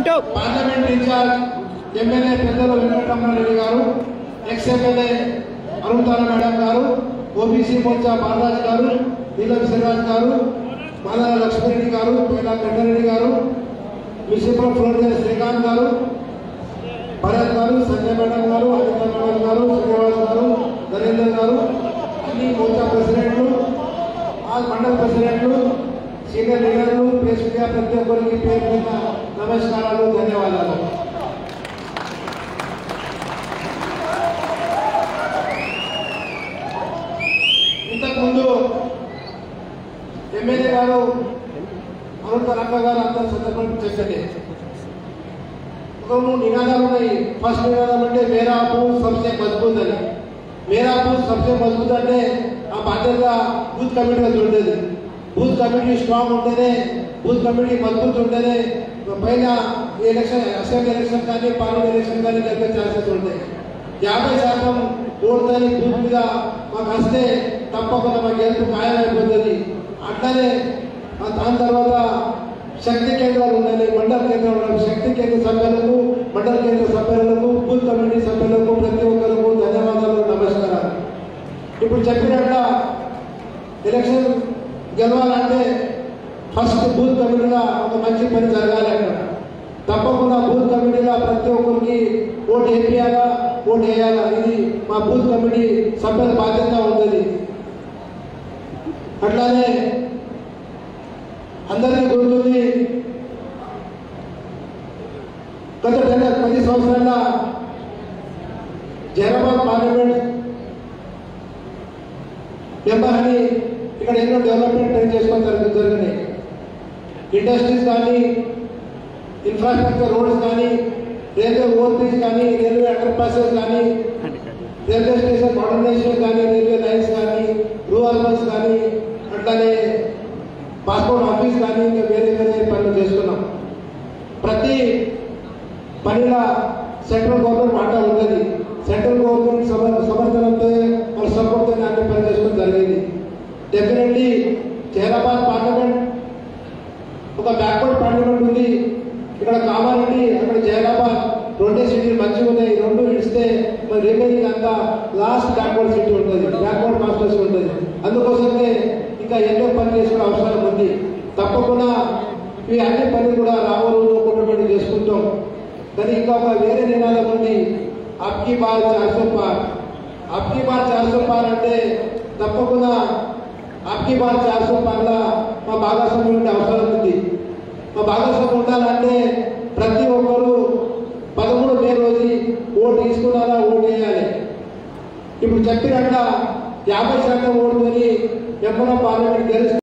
Parliament incharge MLA పెద్దల వెంకటరమణారెడ్డి గారు, ex MLA అరుణాల madam గారు, ఓబీసీ మోర్చా బాలరాజు గారు, నీలం శ్రీరాజ్ గారు, మాదాల లక్ష్మీరెడ్డి గారు, పేద వెంకటరెడ్డి గారు, మున్సిపల్ ఫ్లోర్ శ్రీకాంత్ గారు, భరత్ గారు, సంజయ్ మేడం గారు, అనిత మేడం గారు, శ్రీనివాస్ గారు, నరేందర్ గారు, అన్ని మోర్చా ప్రెసిడెంట్లు, ఆ మండల ప్రెసిడెంట్లు, సీనియర్ లీడర్లు, ప్రెస్ మీడియా ప్రతి ఒక్కరికి పేరు మీద నమస్కారాలు, ధన్యవాదాలు. ఇంతకుముందు ఎమ్మెల్యే గారు అరుణ్ గారు అందరూ సందర్భంగా చెప్పండి. ఒక నినాదాలు ఉన్నాయి. ఫస్ట్ నినాదం అంటే మేరా బూత్ సబ్సే మజబూత్ అని. మేరా బూత్ సబ్సే మజబూత్ అంటే ఆ బాధ్యత బూత్ కమిటీగా చూడేది. బూత్ కమిటీ స్ట్రాంగ్ ఉంటేనే, బూత్ కమిటీ మజబూత్ ఉంటేనే పైన ఎలక్షన్, అసెంబ్లీ ఎలక్షన్ కానీ పార్లమెంట్ ఎలక్షన్ కానీ జరిగే ఛాన్సెస్ ఉంటాయి. 50% ఓటుని బూత్ మీద మాకు వస్తే తప్పకుండా మాకు గెలుపు ఖాయమైపోతుంది. అట్లానే దాని తర్వాత శక్తి కేంద్రాలు ఉన్నాయి, మండల కేంద్రాలు. శక్తి కేంద్ర సభ్యులకు, మండల కేంద్ర సభ్యులకు, బూత్ కమిటీ సభ్యులకు ప్రతి ఒక్కరికి ధన్యవాదాలు, నమస్కారాలు. ఇప్పుడు చెప్పినట్ల ఎలక్షన్ గెలవాలంటే ఫస్ట్ బూత్ కమిటీగా ఒక మంచి పని జరగాలి. అక్కడ తప్పకుండా బూత్ కమిటీగా ప్రతి ఒక్కరికి ఓటు వేయాలా, ఓటు వేయాలా. ఇది మా బూత్ కమిటీ సభ్యుల బాధ్యత ఉంటుంది. అట్లానే అందరికీ గుర్తుంది, గత 10 సంవత్సరాల జైరాబాద్ పార్లమెంట్ మెంబర్ అని ఇక్కడ ఎన్నో డెవలప్మెంట్ చేసుకోవడం జరిగినాయి. ఇండస్ట్రీస్ కానీ, ఇన్ఫ్రాస్ట్రక్చర్ రోడ్స్ కానీ, రైల్వే ఓవర్ బ్రిడ్జ్ కానీ, రైల్వే అండర్ పాసెస్ కానీ, రైల్వే స్టేషన్ మోడర్నైజేషన్ కానీ, రైల్వే లైన్స్ కానీ, రూరల్ బస్ కానీ, అట్లానే పాస్పోర్ట్ ఆఫీస్ కానీ, ఇంకా వేరే వేరే పనులు చేస్తున్నాం. ప్రతి పనిలో సెంట్రల్ గవర్నమెంట్ మాట ఉంటుంది. సెంట్రల్ గవర్నమెంట్ సమర్థనంతో వాళ్ళ సపోర్ట్తో అన్ని పని చేసుకోవడం జరిగింది. డెఫినెట్లీ జైరాబాద్ పార్లమెంట్ ఒక బ్యాక్వర్డ్ పార్లమెంట్ ఉంది. ఇక్కడ కామారెడ్డి, అక్కడ జైరాబాద్ రెండే సిటీలు మంచిగా ఉన్నాయి. రెండు ఇస్తే మరి రిమైనింగ్ అంతా లాస్ట్ బ్యాక్వర్డ్ సిటీ ఉంటుంది, బ్యాక్వర్డ్ కాన్స్టిట్యూన్సీ ఉంటుంది. అందుకోసమే ఇంకా ఎన్నో పనులు చేసుకునే అవసరం ఉంది. తప్పకుండా ఈ అన్ని పనులు కూడా రాబో రోజు ఒక్కొక్కటి చేసుకుంటాం. కానీ ఇంకా ఒక వేరే నినాదం ఉంది, అబ్కి బార్ 400 పార్. అబ్కి బార్ 400 పార్ అంటే తప్పకుండా అబ్కి బార్ 400 పార్లా మా భాగస్వామ్యం ఉండే అవసరం ఉంది. మా భాగస్వామ్యం ఉండాలంటే ప్రతి ఒక్కరు 13 మే రోజు ఓటు తీసుకున్నారా, ఓటు వేయాలి. ఇప్పుడు చెప్పినట్ట 50% ఓటుతోని ఎంపీ పార్లమెంట్ గెలుస్తుంది.